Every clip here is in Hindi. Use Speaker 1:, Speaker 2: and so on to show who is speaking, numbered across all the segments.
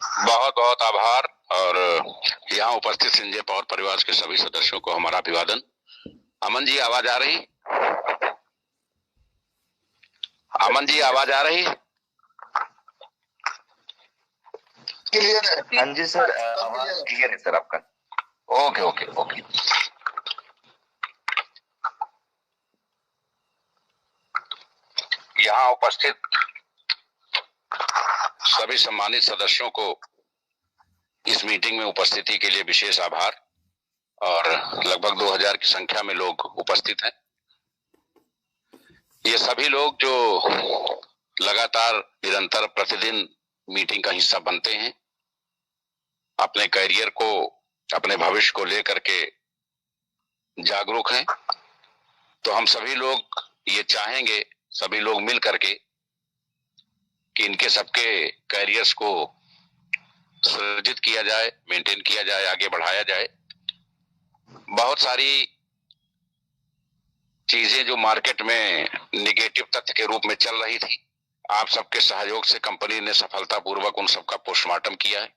Speaker 1: बहुत बहुत आभार। और यहाँ उपस्थित संजय पावर परिवार के सभी सदस्यों को हमारा अभिवादन। अमन जी आवाज आ रही? अमन जी आवाज आ रही? क्लियर है? हाँ जी सर, आवाज क्लियर है सर आपका। Okay okay okay. यहाँ उपस्थित सभी सम्मानित सदस्यों को इस मीटिंग में उपस्थिति के लिए विशेष आभार। और लगभग 2000 की संख्या में लोग उपस्थित हैं। ये सभी लोग जो लगातार निरंतर प्रतिदिन मीटिंग का हिस्सा बनते हैं, अपने करियर को, अपने भविष्य को लेकर के जागरूक हैं। तो हम सभी लोग ये चाहेंगे, सभी लोग मिल करके, कि इनके सबके करियर्स को सृजित किया जाए, मेंटेन किया जाए, आगे बढ़ाया जाए। बहुत सारी चीजें जो मार्केट में निगेटिव तथ्य के रूप में चल रही थी, आप सबके सहयोग से कंपनी ने सफलतापूर्वक उन सबका पोस्टमार्टम किया है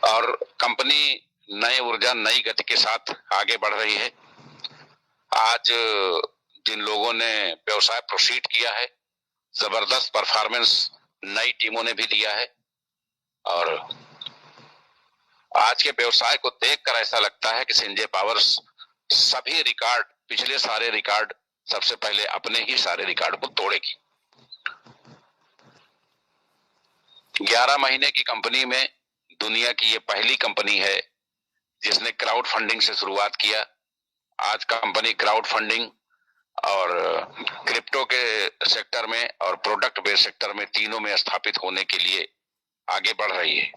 Speaker 1: और कंपनी नए ऊर्जा, नई गति के साथ आगे बढ़ रही है। आज जिन लोगों ने व्यवसाय प्रोसीड किया है, जबरदस्त परफॉर्मेंस नई टीमों ने भी दिया है। और आज के व्यवसाय को देखकर ऐसा लगता है कि संजय पावर्स सभी रिकॉर्ड, पिछले सारे रिकॉर्ड, सबसे पहले अपने ही सारे रिकॉर्ड को तोड़ेगी। 11 महीने की कंपनी में दुनिया की ये पहली कंपनी है जिसने क्राउड फंडिंग से शुरुआत किया। आज कंपनी क्राउड फंडिंग और क्रिप्टो के सेक्टर में और प्रोडक्ट बेस्ड सेक्टर में, तीनों में स्थापित होने के लिए आगे बढ़ रही है।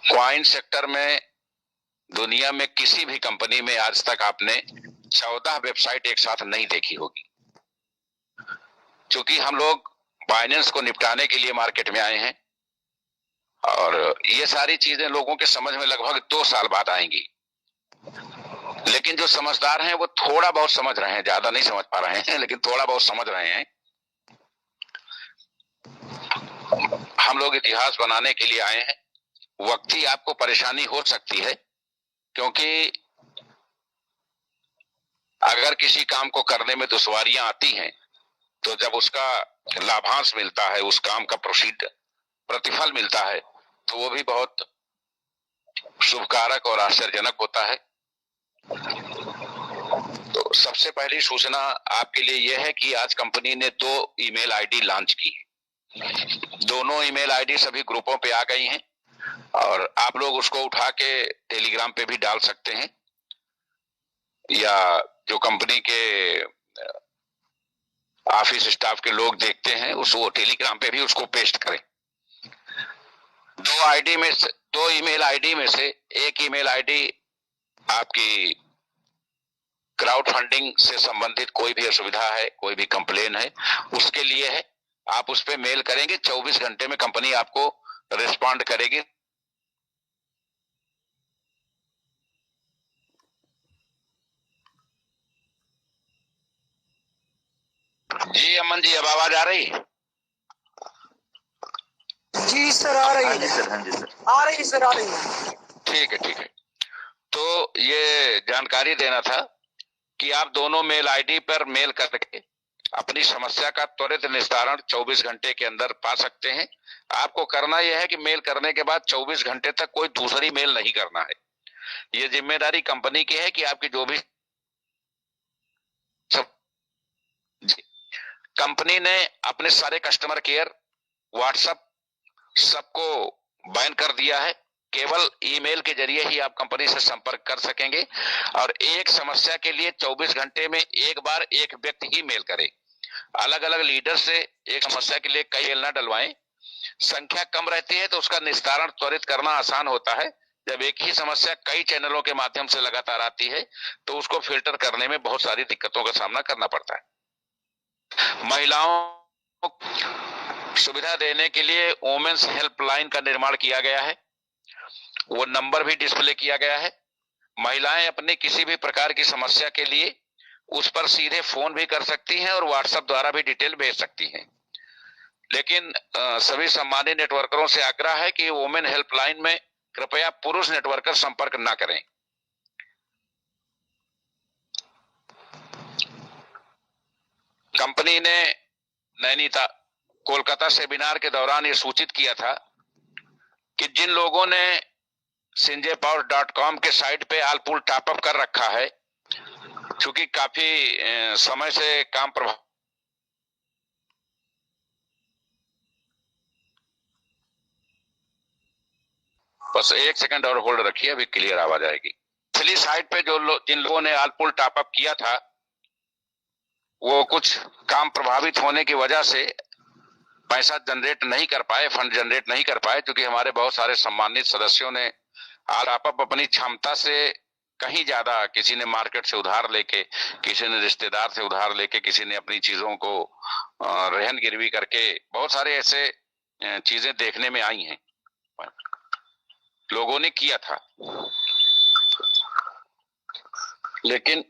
Speaker 1: क्वाइन सेक्टर में दुनिया में किसी भी कंपनी में आज तक आपने 14 वेबसाइट एक साथ नहीं देखी होगी। क्योंकि हम लोग बाइनेंस को निपटाने के लिए मार्केट में आए हैं और ये सारी चीजें लोगों के समझ में लगभग 2 साल बाद आएंगी। लेकिन जो समझदार हैं वो थोड़ा बहुत समझ रहे हैं, ज्यादा नहीं समझ पा रहे हैं, लेकिन थोड़ा बहुत समझ रहे हैं। हम लोग इतिहास बनाने के लिए आए हैं। वक्ती आपको परेशानी हो सकती है, क्योंकि अगर किसी काम को करने में दुश्वारियां आती हैं तो जब उसका लाभांश मिलता है, उस काम का प्रतिफल मिलता है, तो वो भी बहुत शुभकारक और आश्चर्यजनक होता है। तो सबसे पहली सूचना आपके लिए यह है कि आज कंपनी ने 2 ईमेल आईडी लॉन्च की। दोनों ईमेल आईडी सभी ग्रुपों पे आ गई हैं और आप लोग उसको उठा के टेलीग्राम पे भी डाल सकते हैं, या जो कंपनी के ऑफिस स्टाफ के लोग देखते हैं वो टेलीग्राम पे भी उसको पेस्ट करें। 2 ईमेल आईडी में से एक ईमेल आईडी आपकी क्राउड फंडिंग से संबंधित कोई भी असुविधा है, कोई भी कंप्लेन है, उसके लिए है। आप उस पर मेल करेंगे, 24 घंटे में कंपनी आपको रिस्पॉन्ड करेगी। जी अमन जी, अब आवाज आ रही?
Speaker 2: जी सर आ रही है।
Speaker 1: हाँ जी सर, हाँ जी सर,
Speaker 2: आ रही है सर, आ रही है।
Speaker 1: ठीक है ठीक है। तो ये जानकारी देना था कि आप दोनों मेल आईडी पर मेल करके अपनी समस्या का त्वरित निस्तारण 24 घंटे के अंदर पा सकते हैं। आपको करना यह है कि मेल करने के बाद 24 घंटे तक कोई दूसरी मेल नहीं करना है। ये जिम्मेदारी कंपनी की है कि आपकी जो भी कंपनी ने अपने सारे कस्टमर केयर, व्हाट्सएप सबको बैन कर दिया है। केवल ईमेल के जरिए ही आप कंपनी से संपर्क कर सकेंगे और एक समस्या के लिए 24 घंटे में एक बार एक व्यक्ति ही मेल करे। अलग अलग लीडर से एक समस्या के लिए कई मेल ना डलवाएं। संख्या कम रहती है तो उसका निस्तारण त्वरित करना आसान होता है। जब एक ही समस्या कई चैनलों के माध्यम से लगातार आती है तो उसको फिल्टर करने में बहुत सारी दिक्कतों का सामना करना पड़ता है। महिलाओं सुविधा देने के लिए वुमेन्स हेल्पलाइन का निर्माण किया गया है। वो नंबर भी डिस्प्ले किया गया है। महिलाएं अपने किसी भी प्रकार की समस्या के लिए उस पर सीधे फोन भी कर सकती हैं और व्हाट्सएप द्वारा भी डिटेल भेज सकती हैं। लेकिन सभी सम्मानित नेटवर्करों से आग्रह है कि वुमेन हेल्पलाइन में कृपया पुरुष नेटवर्कर संपर्क ना करें। कंपनी ने नैनीताल कोलकाता सेमिनार के दौरान ये सूचित किया था कि जिन लोगों ने sinjaypower.com के साइट पे आलपुल टॉपअप कर रखा है, क्योंकि काफी समय से काम प्रभाव, बस एक सेकंड और होल्ड रखिए, अभी क्लियर आवाज आएगी। पिछली साइट पे जिन लोगों ने आलपुल टॉपअप किया था, वो कुछ काम प्रभावित होने की वजह से पैसा जनरेट नहीं कर पाए, फंड जनरेट नहीं कर पाए, क्योंकि हमारे बहुत सारे सम्मानित सदस्यों ने टॉपअप अपनी क्षमता से कहीं ज्यादा, किसी ने मार्केट से उधार लेके, किसी ने रिश्तेदार से उधार लेके, किसी ने अपनी चीजों को रहन गिरवी करके, बहुत सारे ऐसे चीजें देखने में आई हैं, लोगों ने किया था। लेकिन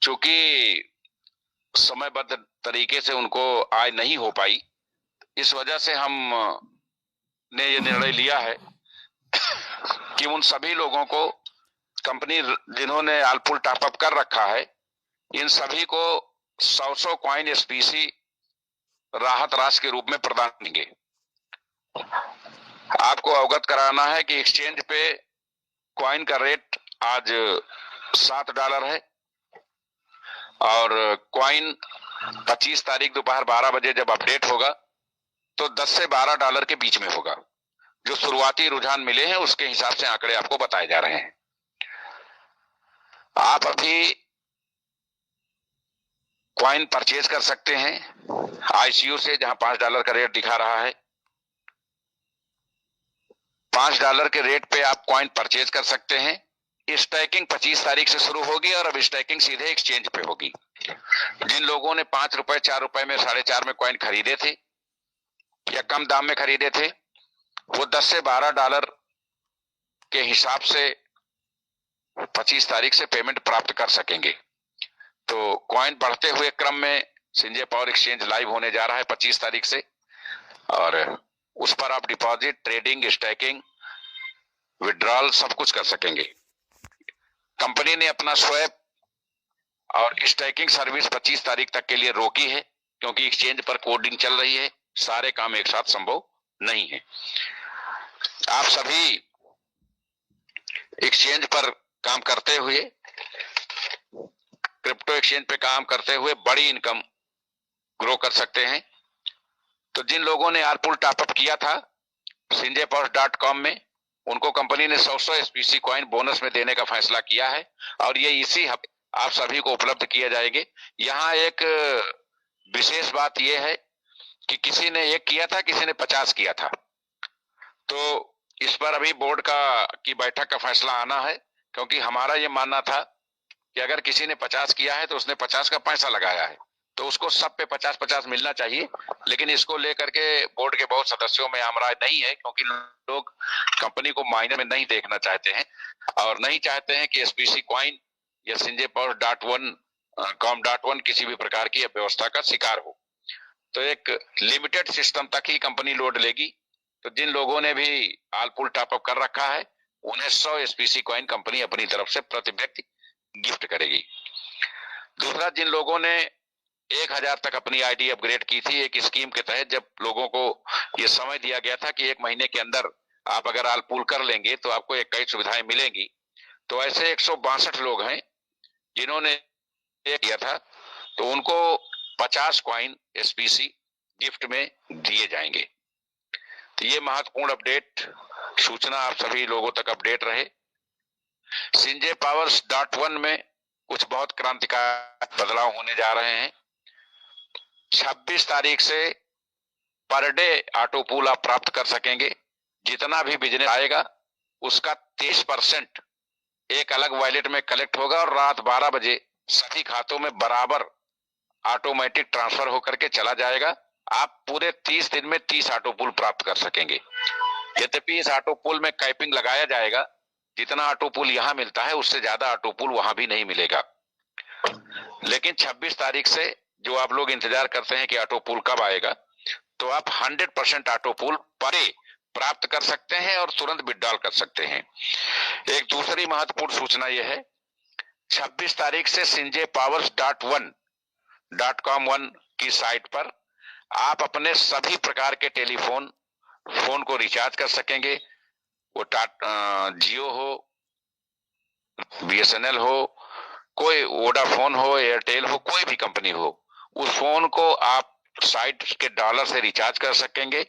Speaker 1: चूंकि समयबद्ध तरीके से उनको आय नहीं हो पाई, इस वजह से हम ने ये निर्णय लिया है कि उन सभी लोगों को, कंपनी जिन्होंने आलपुल टॉपअप कर रखा है, इन सभी को 100 कॉइन एसपीसी राहत राशि के रूप में प्रदान करेंगे। आपको अवगत कराना है कि एक्सचेंज पे कॉइन का रेट आज $7 है और कॉइन 25 तारीख दोपहर 12 बजे जब अपडेट होगा तो 10 से $12 के बीच में होगा। जो शुरुआती रुझान मिले हैं उसके हिसाब से आंकड़े आपको बताए जा रहे हैं। आप अभी कॉइन परचेज कर सकते हैं आईसीयू से, जहां $5 का रेट दिखा रहा है। $5 के रेट पे आप कॉइन परचेज कर सकते हैं। स्टैकिंग 25 तारीख से शुरू होगी और अब स्टैकिंग सीधे एक्सचेंज पे होगी। जिन लोगों ने ₹5, ₹4 में, $4.5 में कॉइन खरीदे थे या कम दाम में खरीदे थे, वो 10 से $12 के हिसाब से 25 तारीख से पेमेंट प्राप्त कर सकेंगे। तो कॉइन बढ़ते हुए क्रम में संजय पावर एक्सचेंज लाइव होने जा रहा है 25 तारीख से, और उस पर आप डिपॉजिट, ट्रेडिंग, स्टैकिंग, विड्रॉल सब कुछ कर सकेंगे। कंपनी ने अपना स्वैप और स्टैकिंग सर्विस 25 तारीख तक के लिए रोकी है, क्योंकि एक्सचेंज पर कोडिंग चल रही है, सारे काम एक साथ संभव नहीं है। आप सभी एक्सचेंज पर काम करते हुए, क्रिप्टो एक्सचेंज पे काम करते हुए बड़ी इनकम ग्रो कर सकते हैं। तो जिन लोगों ने आलपुल टॉपअप किया था sinjaypower.com में, उनको कंपनी ने 100 एसपीसी कॉइन बोनस में देने का फैसला किया है और ये इसी आप सभी को उपलब्ध किए जाएंगे। यहाँ एक विशेष बात यह है कि किसी ने 1 किया था, किसी ने 50 किया था। तो इस पर अभी बोर्ड की बैठक का फैसला आना है, क्योंकि हमारा ये मानना था कि अगर किसी ने 50 किया है तो उसने 50 का पैसा लगाया है, तो उसको सब पे 50-50 मिलना चाहिए। लेकिन इसको लेकर के बोर्ड के बहुत सदस्यों में आमराय नहीं है, क्योंकि लोग कंपनी को मायने में नहीं देखना चाहते हैं और नहीं चाहते हैं कि एसपीसी कॉइन या sinjaypower.com.1 किसी भी प्रकार की व्यवस्था का शिकार हो। तो एक लिमिटेड सिस्टम तक ही कंपनी लोड लेगी। तो जिन लोगों ने भी आलपुल टॉपअप कर रखा है, उन्हें 100 एसपीसी कॉइन कंपनी अपनी तरफ से प्रति व्यक्ति गिफ्ट करेगी। दूसरा, जिन लोगों ने 1000 तक अपनी आईडी अपग्रेड की थी, एक स्कीम के तहत जब लोगों को ये समय दिया गया था कि 1 महीने के अंदर आप अगर आलपुल कर लेंगे तो आपको कई सुविधाएं मिलेंगी, तो ऐसे 162 लोग हैं जिन्होंने किया था, तो उनको 50 कॉइन एसपीसी गिफ्ट में दिए जाएंगे। तो ये महत्वपूर्ण अपडेट सूचना आप सभी लोगों तक अपडेट रहे। sinjaypower.1 में कुछ बहुत क्रांतिकारी बदलाव होने जा रहे हैं। 26 तारीख से पर डे ऑटो पूल आप प्राप्त कर सकेंगे। जितना भी बिजनेस आएगा उसका 30% एक अलग वॉलेट में कलेक्ट होगा और रात 12 बजे सभी खातों में बराबर ऑटोमेटिक ट्रांसफर होकर के चला जाएगा। आप पूरे 30 दिन में 30 ऑटो पूल प्राप्त कर सकेंगे। यद्यपि इस ऑटो पूल में कैपिंग लगाया जाएगा जितना ऑटो पूल यहाँ मिलता है उससे ज्यादा ऑटो पूल वहां भी नहीं मिलेगा। लेकिन 26 तारीख से जो आप लोग इंतजार करते हैं कि ऑटो पूल कब आएगा, तो आप 100% ऑटो पूल पर प्राप्त कर सकते हैं और तुरंत विड्रॉल कर सकते हैं। एक दूसरी महत्वपूर्ण सूचना यह है, 26 तारीख से sinjaypowers.1.com की साइट पर आप अपने सभी प्रकार के फोन को रिचार्ज कर सकेंगे। वो जियो हो, BSNL हो, कोई वोडाफोन हो, एयरटेल हो, कोई भी कंपनी हो, उस फोन को आप साइट के डॉलर से रिचार्ज कर सकेंगे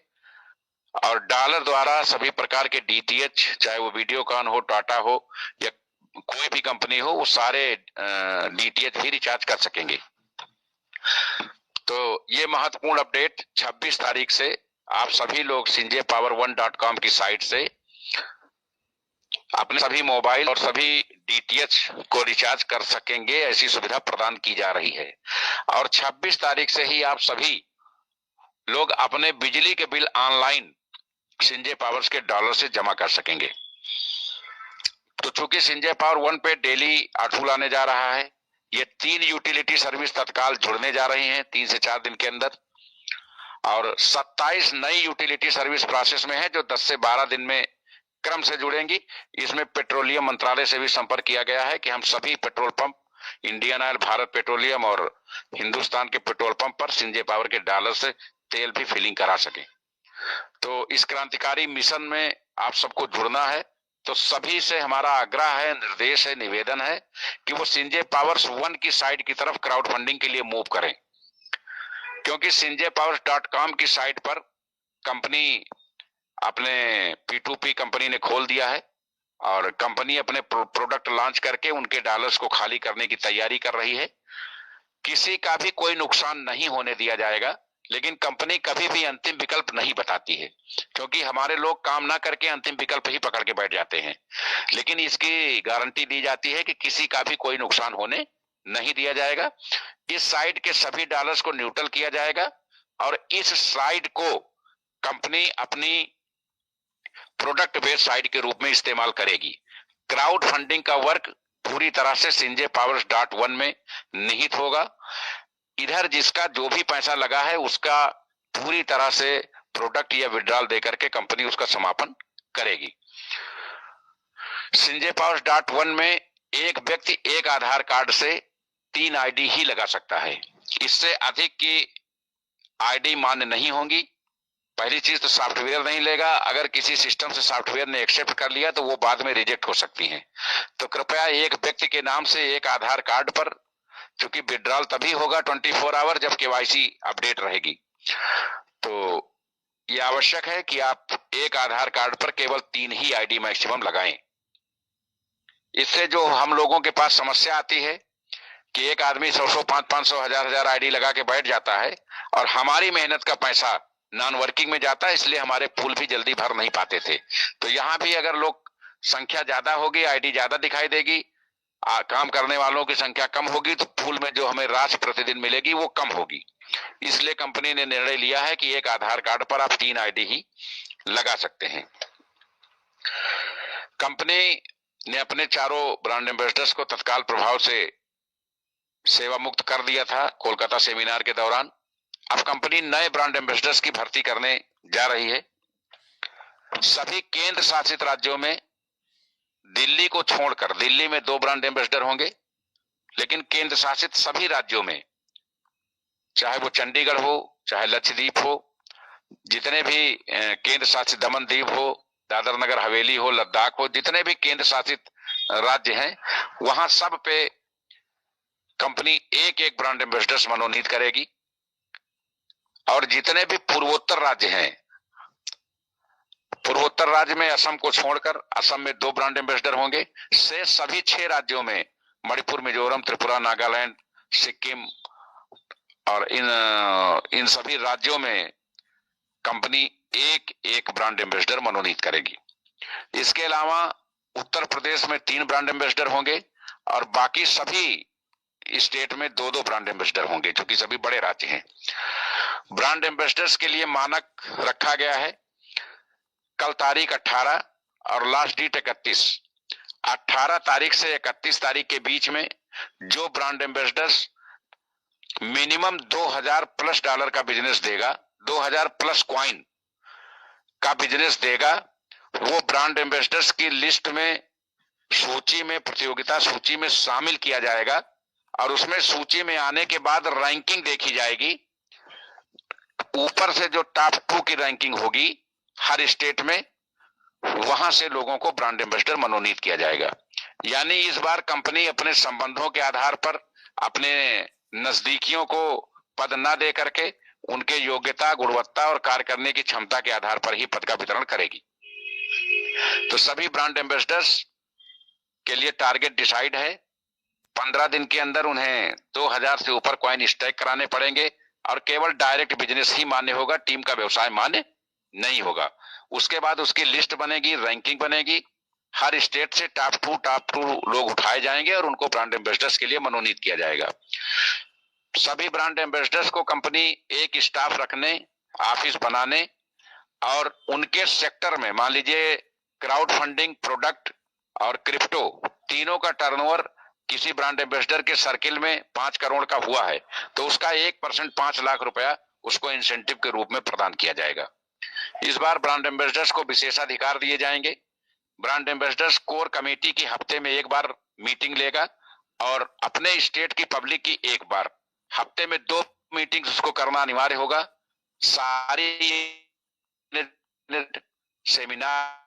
Speaker 1: और डॉलर द्वारा सभी प्रकार के DTH, चाहे वो वीडियोकॉन हो, टाटा हो या कोई भी कंपनी हो, वो सारे DTH भी रिचार्ज कर सकेंगे। तो ये महत्वपूर्ण अपडेट 26 तारीख से आप सभी लोग sinjaypower1.com की साइट से अपने सभी मोबाइल और सभी DTH को रिचार्ज कर सकेंगे, ऐसी सुविधा प्रदान की जा रही है। और 26 तारीख से ही आप सभी लोग अपने बिजली के बिल ऑनलाइन सिंजय पावर्स के डॉलर से जमा कर सकेंगे। तो चूंकि सिंजय पावर 1 पे डेली ऑटो आने जा रहा है, ये 3 यूटिलिटी सर्विस तत्काल जुड़ने जा रही हैं 3 से 4 दिन के अंदर, और 27 नई यूटिलिटी सर्विस प्रोसेस में है जो 10 से 12 दिन में क्रम से जुड़ेंगी। इसमें पेट्रोलियम मंत्रालय से भी संपर्क किया गया है कि हम सभी petrol pump, Indian oil, Bharat petroleum और हिंदुस्तान के पेट्रोल पंप पर सिंजय पावर के डॉलर से तेल भी फिलिंग करा सके। तो इस क्रांतिकारी मिशन में आप सबको जुड़ना है। तो सभी से हमारा आग्रह है, निर्देश है, निवेदन है कि वो सिंजय पावर्स 1 की साइट की तरफ क्राउड फंडिंग के लिए मूव करें, क्योंकि sinjaypowers.com की साइट पर कंपनी अपने P2P कंपनी ने खोल दिया है और कंपनी अपने प्रोडक्ट लॉन्च करके उनके डॉलर्स को खाली करने की तैयारी कर रही है। किसी का भी कोई नुकसान नहीं होने दिया जाएगा, लेकिन कंपनी कभी भी अंतिम विकल्प नहीं बताती है, क्योंकि हमारे लोग काम ना करके अंतिम विकल्प ही पकड़ के बैठ जाते हैं। लेकिन इसकी गारंटी दी जाती है कि किसी का भी कोई नुकसान होने नहीं दिया जाएगा। इस साइट के सभी डॉलर्स को न्यूट्रल किया जाएगा और इस साइट को कंपनी अपनी प्रोडक्ट बेस्ड साइट के रूप में इस्तेमाल करेगी। क्राउड फंडिंग का वर्क पूरी तरह से sinjaypowers.1 में निहित होगा। इधर जिसका जो भी पैसा लगा है उसका पूरी तरह से प्रोडक्ट या विड्रॉल देकर के कंपनी उसका समापन करेगी। sinjaypowers.1 में एक व्यक्ति एक आधार कार्ड से 3 आईडी ही लगा सकता है, इससे अधिक की आईडी मान्य नहीं होंगी। पहली चीज तो सॉफ्टवेयर नहीं लेगा, अगर किसी सिस्टम से सॉफ्टवेयर ने एक्सेप्ट कर लिया तो वो बाद में रिजेक्ट हो सकती हैं। तो कृपया एक व्यक्ति के नाम से एक आधार कार्ड पर, क्योंकि विड्रॉल तभी होगा 24 आवर जब KYC अपडेट रहेगी। तो ये आवश्यक है कि आप एक आधार कार्ड पर केवल 3 ही आईडी मैक्सिमम लगाएं। इससे जो हम लोगों के पास समस्या आती है कि एक आदमी 100, 500, 1000 आईडी लगा के बैठ जाता है और हमारी मेहनत का पैसा नॉन वर्किंग में जाता है, इसलिए हमारे पूल भी जल्दी भर नहीं पाते थे। तो यहाँ भी अगर लोग संख्या ज्यादा होगी, आईडी ज्यादा दिखाई देगी, काम करने वालों की संख्या कम होगी, तो पूल में जो हमें राशि प्रतिदिन मिलेगी वो कम होगी। इसलिए कंपनी ने निर्णय लिया है कि एक आधार कार्ड पर आप 3 आईडी ही लगा सकते हैं। कंपनी ने अपने चारों ब्रांड एम्बेसडर्स को तत्काल प्रभाव से सेवा मुक्त कर दिया था कोलकाता सेमिनार के दौरान। अब कंपनी नए ब्रांड एम्बेसडर्स की भर्ती करने जा रही है। सभी केंद्र शासित राज्यों में दिल्ली को छोड़कर, दिल्ली में 2 ब्रांड एम्बेसडर होंगे, लेकिन केंद्र शासित सभी राज्यों में, चाहे वो चंडीगढ़ हो, चाहे लक्षद्वीप हो, जितने भी केंद्र शासित दमन दीव हो, दादर नगर हवेली हो, लद्दाख हो, जितने भी केंद्र शासित राज्य हैं, वहां सब पे कंपनी एक ब्रांड एम्बेसडर्स मनोनीत करेगी। और जितने भी पूर्वोत्तर राज्य हैं, पूर्वोत्तर राज्य में असम को छोड़कर, असम में 2 ब्रांड एम्बेसडर होंगे। से सभी 6 राज्यों में, मणिपुर, मिजोरम, त्रिपुरा, नागालैंड, सिक्किम और इन सभी राज्यों में कंपनी एक ब्रांड एम्बेसडर मनोनीत करेगी। इसके अलावा उत्तर प्रदेश में 3 ब्रांड एम्बेसडर होंगे और बाकी सभी स्टेट में 2 ब्रांड एम्बेसडर होंगे, क्योंकि सभी बड़े राज्य हैं। ब्रांड एम्बेसडर्स के लिए मानक रखा गया है कल तारीख 18 और लास्ट डेट 31। 18 तारीख से 31 तारीख के बीच में जो brand ambassadors minimum 2000 plus dollar का बिजनेस देगा, 2000 प्लस कॉइन का बिजनेस देगा, वो ब्रांड एम्बेसडर्स की लिस्ट में, सूची में, प्रतियोगिता सूची में शामिल किया जाएगा। और उसमें सूची में आने के बाद रैंकिंग देखी जाएगी। ऊपर से जो टॉप 2 की रैंकिंग होगी हर स्टेट में, वहां से लोगों को ब्रांड एम्बेसडर मनोनीत किया जाएगा। यानी इस बार कंपनी अपने संबंधों के आधार पर, अपने नजदीकियों को पद न दे करके उनके योग्यता, गुणवत्ता और कार्य करने की क्षमता के आधार पर ही पद का वितरण करेगी। तो सभी ब्रांड एम्बेसडर्स के लिए टारगेट डिसाइड है। 15 दिन के अंदर उन्हें 2000 से ऊपर कॉइन स्टैक कराने पड़ेंगे और केवल डायरेक्ट बिजनेस ही मान्य होगा, टीम का व्यवसाय मान्य नहीं होगा। उसके बाद उसकी लिस्ट बनेगी, रैंकिंग बनेगी, हर स्टेट से टॉप टू लोग उठाए जाएंगे और उनको ब्रांड एम्बेसडर्स के लिए मनोनीत किया जाएगा। सभी ब्रांड एम्बेसडर्स को कंपनी एक स्टाफ रखने, ऑफिस बनाने और उनके सेक्टर में, मान लीजिए क्राउड फंडिंग, प्रोडक्ट और क्रिप्टो, तीनों का टर्नओवर किसी ब्रांड एम्बेसडर के सर्किल में 5 करोड़ का हुआ है तो उसका 1% 5 लाख रुपया उसको इंसेंटिव के रूप में प्रदान किया जाएगा। इस बार ब्रांड एम्बेसडर्स को विशेषाधिकार दिए जाएंगे। ब्रांड एम्बेसडर्स कोर कमेटी की हफ्ते में एक बार मीटिंग लेगा और अपने स्टेट की पब्लिक की एक बार, हफ्ते में 2 मीटिंग उसको करना अनिवार्य होगा। सारी सेमिनार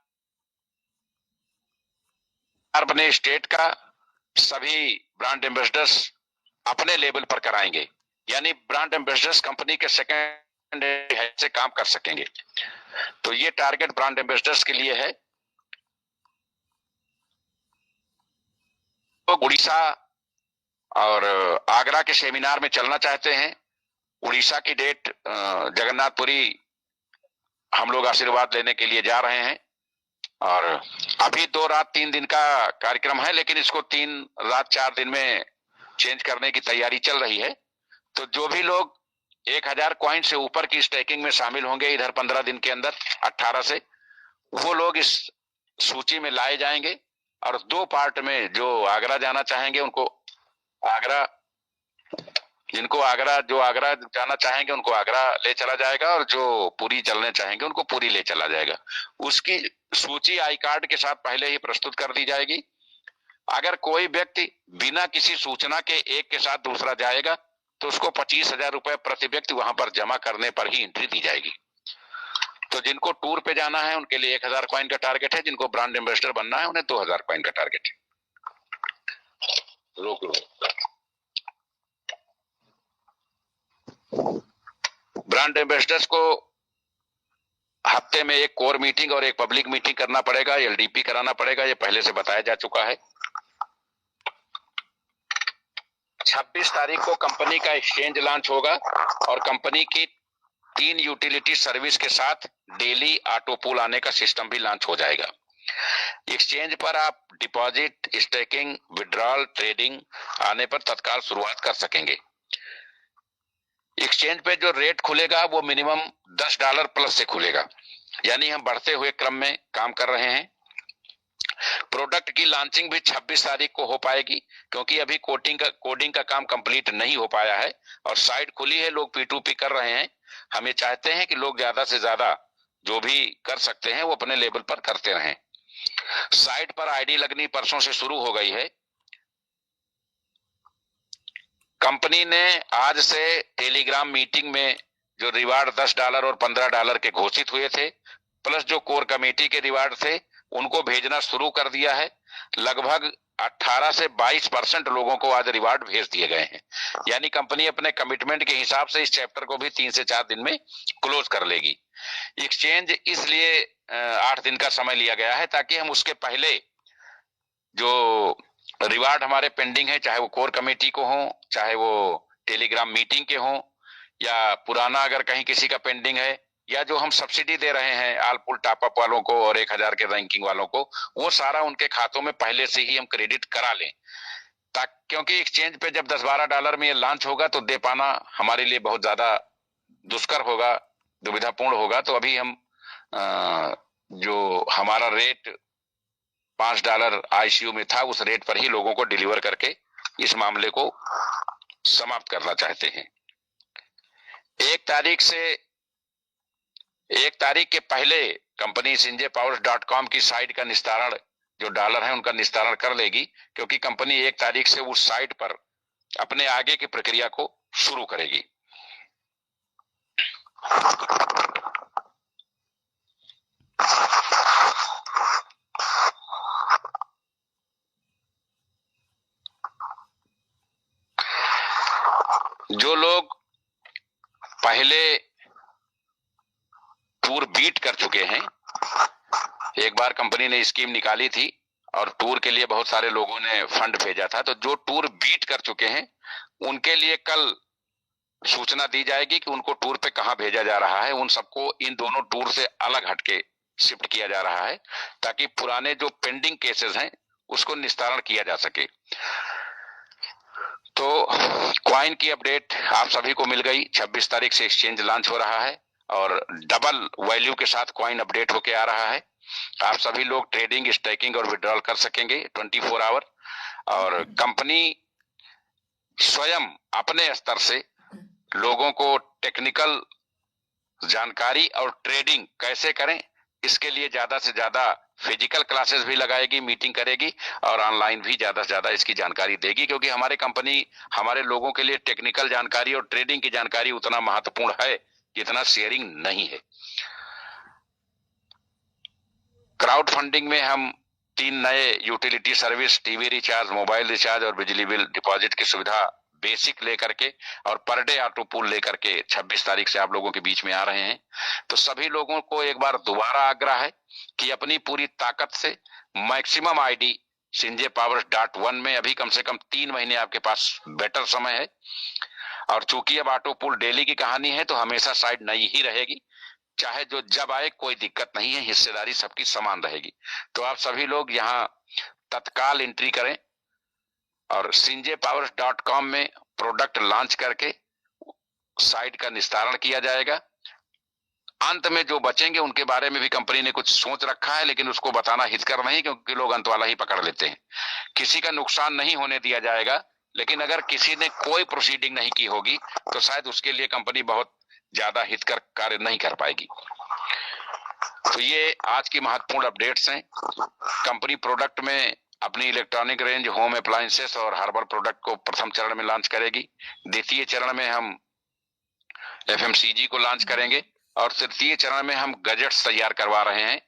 Speaker 1: अपने स्टेट का सभी ब्रांड एम्बेसडर्स अपने लेवल पर कराएंगे, यानी ब्रांड एम्बेसडर्स कंपनी के सेकंड हेड से काम कर सकेंगे। तो ये टारगेट ब्रांड एम्बेसडर्स के लिए है। तो उड़ीसा और आगरा के सेमिनार में चलना चाहते हैं। उड़ीसा की डेट जगन्नाथपुरी हम लोग आशीर्वाद लेने के लिए जा रहे हैं और अभी 2 रात 3 दिन का कार्यक्रम है, लेकिन इसको 3 रात 4 दिन में चेंज करने की तैयारी चल रही है। तो जो भी लोग 1000 कॉइन से ऊपर की स्टेकिंग में शामिल होंगे इधर 15 दिन के अंदर 18 से, वो लोग इस सूची में लाए जाएंगे और 2 पार्ट में, जो आगरा जाना चाहेंगे उनको आगरा, जिनको आगरा, जो आगरा जाना चाहेंगे उनको आगरा ले चला जाएगा और जो पुरी चलने चाहेंगे उनको पुरी ले चला जाएगा। उसकी सूची आई कार्ड के साथ पहले ही प्रस्तुत कर दी जाएगी। अगर कोई व्यक्ति बिना किसी सूचना के एक के साथ दूसरा जाएगा तो उसको 25,000 रुपए प्रति व्यक्ति वहां पर जमा करने पर ही एंट्री दी जाएगी। तो जिनको टूर पे जाना है उनके लिए 1000 कॉइन का टारगेट है, जिनको ब्रांड एम्बेसडर बनना है उन्हें 2000 कॉइन का टारगेट है। रोक लो। ब्रांड एम्बेसडर्स को हफ्ते में एक कोर मीटिंग और एक पब्लिक मीटिंग करना पड़ेगा, एलडीपी कराना पड़ेगा, ये पहले से बताया जा चुका है। 26 तारीख को कंपनी का एक्सचेंज लॉन्च होगा और कंपनी की 3 यूटिलिटी सर्विस के साथ डेली ऑटो पूल आने का सिस्टम भी लॉन्च हो जाएगा। एक्सचेंज पर आप डिपॉजिट, स्टेकिंग, विड्रॉल, ट्रेडिंग आने पर तत्काल शुरुआत कर सकेंगे। एक्सचेंज पे जो रेट खुलेगा वो मिनिमम $10 प्लस से खुलेगा, यानी हम बढ़ते हुए क्रम में काम कर रहे हैं। प्रोडक्ट की लॉन्चिंग भी 26 तारीख को हो पाएगी, क्योंकि अभी कोडिंग का काम कंप्लीट नहीं हो पाया है और साइट खुली है, लोग P2P कर रहे हैं। हम ये चाहते हैं कि लोग ज्यादा से ज्यादा जो भी कर सकते हैं वो अपने लेवल पर करते रहें। साइट पर आईडी लगनी परसों से शुरू हो गई है। कंपनी ने आज से टेलीग्राम मीटिंग में जो रिवार्ड $10 और $15 के घोषित हुए थे, प्लस जो कोर कमेटी के रिवार्ड थे, उनको भेजना शुरू कर दिया है। लगभग 18 से 22% लोगों को आज रिवार्ड भेज दिए गए हैं। यानी कंपनी अपने कमिटमेंट के हिसाब से इस चैप्टर को भी 3 से 4 दिन में क्लोज कर लेगी। एक्सचेंज इसलिए 8 दिन का समय लिया गया है ताकि हम उसके पहले जो रिवार्ड हमारे पेंडिंग है, चाहे वो कोर कमेटी को हो, चाहे वो टेलीग्राम मीटिंग के हो, या पुराना अगर कहीं किसी का पेंडिंग है, या जो हम सब्सिडी दे रहे हैं ऑल पुल टॉप अप वालों को और 1000 के रैंकिंग वालों को, वो सारा उनके खातों में पहले से ही हम क्रेडिट करा लें। क्योंकि एक्सचेंज पे जब $10-12 में ये लॉन्च होगा तो दे पाना हमारे लिए बहुत ज्यादा दुष्कर होगा, दुविधापूर्ण होगा। तो अभी हम जो हमारा रेट $5 आईसीयू में था, उस रेट पर ही लोगों को डिलीवर करके इस मामले को समाप्त करना चाहते हैं। 1 तारीख के पहले कंपनी sinjpowers.com की साइट का निस्तारण, जो डॉलर है उनका निस्तारण कर लेगी, क्योंकि कंपनी 1 तारीख से उस साइट पर अपने आगे की प्रक्रिया को शुरू करेगी। जो लोग पहले टूर बीट कर चुके हैं, एक बार कंपनी ने स्कीम निकाली थी और टूर के लिए बहुत सारे लोगों ने फंड भेजा था, तो जो टूर बीट कर चुके हैं उनके लिए कल सूचना दी जाएगी कि उनको टूर पे कहां भेजा जा रहा है। उन सबको इन दोनों टूर से अलग हटके शिफ्ट किया जा रहा है, ताकि पुराने जो पेंडिंग केसेस हैं उसको निस्तारण किया जा सके। तो क्वाइन की अपडेट आप सभी को मिल गई। 26 तारीख से एक्सचेंज लॉन्च हो रहा है और डबल वैल्यू के साथ क्वाइन अपडेट होके आ रहा है। आप सभी लोग ट्रेडिंग, स्टेकिंग और विड्रॉल कर सकेंगे 24 आवर। और कंपनी स्वयं अपने स्तर से लोगों को टेक्निकल जानकारी और ट्रेडिंग कैसे करें, इसके लिए ज्यादा से ज्यादा फिजिकल क्लासेस भी लगाएगी, मीटिंग करेगी और ऑनलाइन भी ज्यादा से ज्यादा इसकी जानकारी देगी, क्योंकि हमारे कंपनी हमारे लोगों के लिए टेक्निकल जानकारी और ट्रेडिंग की जानकारी उतना महत्वपूर्ण है जितना शेयरिंग नहीं है। क्राउड फंडिंग में हम 3 नए utility service, TV recharge, mobile recharge और बिजली बिल डिपॉजिट की सुविधा बेसिक लेकर के और पर डे ऑटो पूल लेकर के 26 तारीख से आप लोगों के बीच में आ रहे हैं। तो सभी लोगों को एक बार दोबारा आग्रह है कि अपनी पूरी ताकत से मैक्सिमम आईडी sinjpowers.1 में अभी कम से कम 3 महीने आपके पास बेटर समय है। और चूंकि अब ऑटो पूल डेली की कहानी है तो हमेशा साइड नई ही रहेगी, चाहे जो जब आए कोई दिक्कत नहीं है, हिस्सेदारी सबकी समान रहेगी। तो आप सभी लोग यहाँ तत्काल एंट्री करें और sinjpowers.com में प्रोडक्ट लॉन्च करके साइट का निस्तारण किया जाएगा। अंत में जो बचेंगे उनके बारे में भी कंपनी ने कुछ सोच रखा है, लेकिन उसको बताना हितकर नहीं, क्योंकि लोग अंत वाला ही पकड़ लेते हैं। किसी का नुकसान नहीं होने दिया जाएगा, लेकिन अगर किसी ने कोई प्रोसीडिंग नहीं की होगी तो शायद उसके लिए कंपनी बहुत ज्यादा हितकर कार्य नहीं कर पाएगी। तो ये आज की महत्वपूर्ण अपडेट्स हैं। कंपनी प्रोडक्ट में अपनी इलेक्ट्रॉनिक रेंज, होम अप्लायंसेस और हर्बल प्रोडक्ट को प्रथम चरण में लॉन्च करेगी। द्वितीय चरण में हम एफएमसीजी को लॉन्च करेंगे और तृतीय चरण में हम गजेट्स तैयार करवा रहे हैं।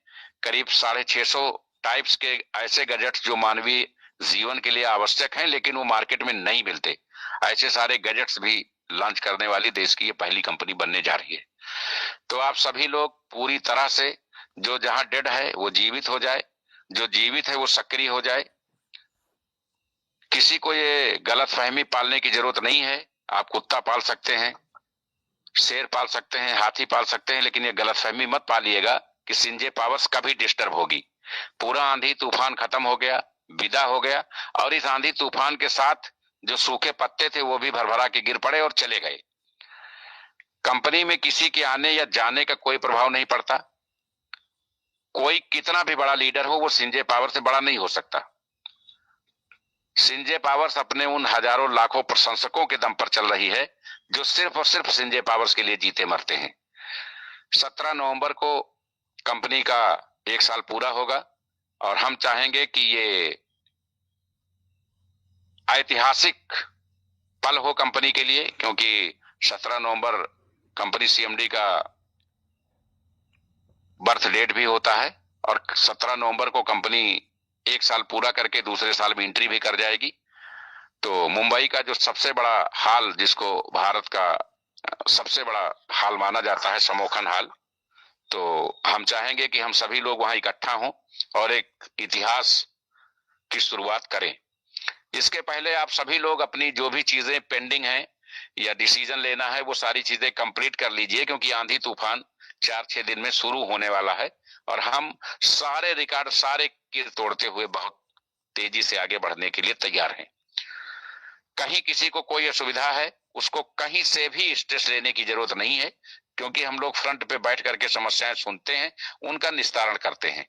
Speaker 1: करीब 650 टाइप्स के ऐसे गजेट्स जो मानवीय जीवन के लिए आवश्यक हैं, लेकिन वो मार्केट में नहीं मिलते, ऐसे सारे गजेट्स भी लॉन्च करने वाली देश की ये पहली कंपनी बनने जा रही है। तो आप सभी लोग पूरी तरह से, जो जहां डेड है वो जीवित हो जाए, जो जीवित है वो सक्रिय हो जाए। किसी को ये गलत फहमी पालने की जरूरत नहीं है। आप कुत्ता पाल सकते हैं, शेर पाल सकते हैं, हाथी पाल सकते हैं, लेकिन ये गलत फहमी मत पालिएगा कि सिंजे पावर्स कभी डिस्टर्ब होगी। पूरा आंधी तूफान खत्म हो गया, विदा हो गया, और इस आंधी तूफान के साथ जो सूखे पत्ते थे वो भी भरभरा के गिर पड़े और चले गए। कंपनी में किसी के आने या जाने का कोई प्रभाव नहीं पड़ता। कोई कितना भी बड़ा लीडर हो, वो सिंजे पावर से बड़ा नहीं हो सकता। सिंजे पावर्स अपने उन हजारों लाखों प्रशंसकों के दम पर चल रही है जो सिर्फ और सिर्फ सिंजे पावर्स के लिए जीते मरते हैं। 17 नवंबर को कंपनी का 1 साल पूरा होगा और हम चाहेंगे कि ये ऐतिहासिक पल हो कंपनी के लिए, क्योंकि 17 नवंबर कंपनी सीएमडी का बर्थ डेट भी होता है और 17 नवंबर को कंपनी 1 साल पूरा करके दूसरे साल में एंट्री भी कर जाएगी। तो मुंबई का जो सबसे बड़ा हाल, जिसको भारत का सबसे बड़ा हाल माना जाता है, समोखन हाल, तो हम चाहेंगे कि हम सभी लोग वहां इकट्ठा हों और एक इतिहास की शुरुआत करें। इसके पहले आप सभी लोग अपनी जो भी चीजें पेंडिंग हैं या डिसीजन लेना है वो सारी चीजें कंप्लीट कर लीजिए, क्योंकि आंधी तूफान 4-6 दिन में शुरू होने वाला है और हम सारे रिकॉर्ड, सारे कील तोड़ते हुए बहुत तेजी से आगे बढ़ने के लिए तैयार हैं। कहीं किसी को कोई असुविधा है, उसको कहीं से भी स्ट्रेस लेने की जरूरत नहीं है। क्योंकि हम लोग फ्रंट पे बैठ करके समस्याएं सुनते हैं, उनका निस्तारण करते हैं।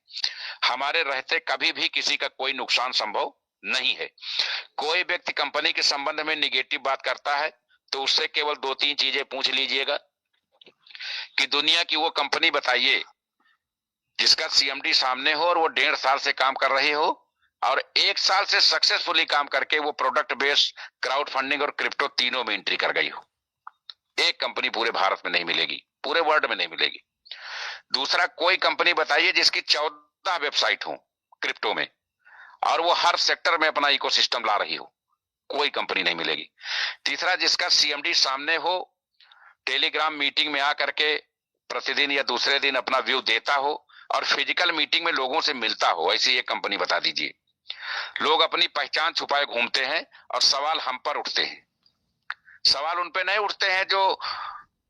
Speaker 1: हमारे रहते कभी भी किसी का कोई नुकसान संभव नहीं है। कोई व्यक्ति कंपनी के संबंध में निगेटिव बात करता है तो उससे केवल 2-3 चीजें पूछ लीजिएगा कि दुनिया की वो कंपनी बताइए जिसका सीएमडी सामने हो और वो 1.5 साल से काम कर रही हो और 1 साल से सक्सेसफुली काम करके वो प्रोडक्ट बेस्ड, क्राउड फंडिंग और क्रिप्टो तीनों में एंट्री कर गई हो। एक कंपनी पूरे भारत में नहीं मिलेगी, पूरे वर्ल्ड में नहीं मिलेगी। दूसरा, कोई कंपनी बताइए जिसकी 14 वेबसाइट हो क्रिप्टो में और वो हर सेक्टर में अपना इकोसिस्टम ला रही हो, कोई कंपनी नहीं मिलेगी। तीसरा, जिसका सीएमडी सामने हो, टेलीग्राम मीटिंग में आकर के प्रतिदिन या दूसरे दिन अपना व्यू देता हो और फिजिकल मीटिंग में लोगों से मिलता हो, ऐसी एक कंपनी बता दीजिए। लोग अपनी पहचान छुपाए घूमते हैं और सवाल हम पर उठते हैं। सवाल उन पे नहीं उठते हैं जो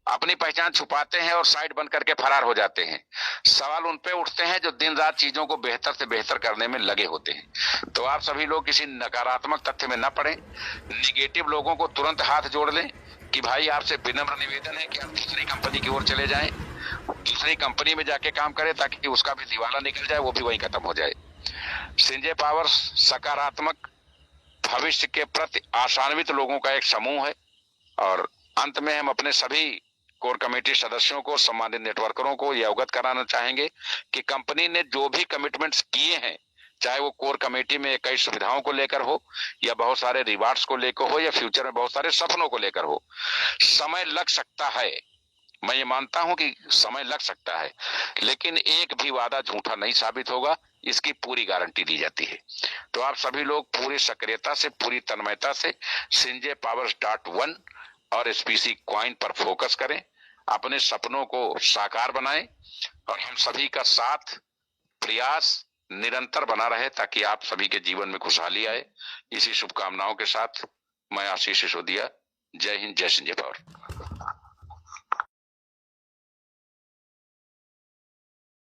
Speaker 1: अपनी पहचान छुपाते हैं और साइड बंद करके फरार हो जाते हैं। सवाल उन पे उठते हैं जो दिन रात चीजों को बेहतर से बेहतर करने में लगे होते हैं। तो आप सभी लोग किसी नकारात्मक तथ्य में न पड़े। निगेटिव लोगों को तुरंत हाथ जोड़ लें कि भाई आपसे विनम्र निवेदन है कि आप दूसरी कंपनी की ओर चले जाएं, दूसरी कंपनी में जाके काम करें ताकि उसका भी दिवाला निकल जाए, वो भी वहीं खत्म हो जाए। संजय पावर्स सकारात्मक भविष्य के प्रति आशान्वित लोगों का एक समूह है। और अंत में हम अपने सभी कोर कमेटी सदस्यों को, सम्मानित नेटवर्करों को यह अवगत कराना चाहेंगे कि कंपनी ने जो भी कमिटमेंट्स किए हैं, चाहे वो कोर कमेटी में कई सुविधाओं को लेकर हो या बहुत सारे रिवार्ड्स को लेकर हो या फ्यूचर में बहुत सारे सपनों को लेकर हो, समय लग सकता है। मैं ये मानता हूं कि समय लग सकता है, लेकिन एक भी वादा झूठा नहीं साबित होगा, इसकी पूरी गारंटी दी जाती है। तो आप सभी लोग पूरी सक्रियता से, पूरी तन्मयता से संजय पावर्स .1 और एसपीसी कॉइन पर फोकस करें, अपने सपनों को साकार बनाएं और हम सभी का साथ, प्रयास निरंतर बना रहे ताकि आप सभी के जीवन में खुशहाली आए। इसी शुभकामनाओं के साथ मैं आशीष सिसोदिया, जय हिंद, जय संजय पावर।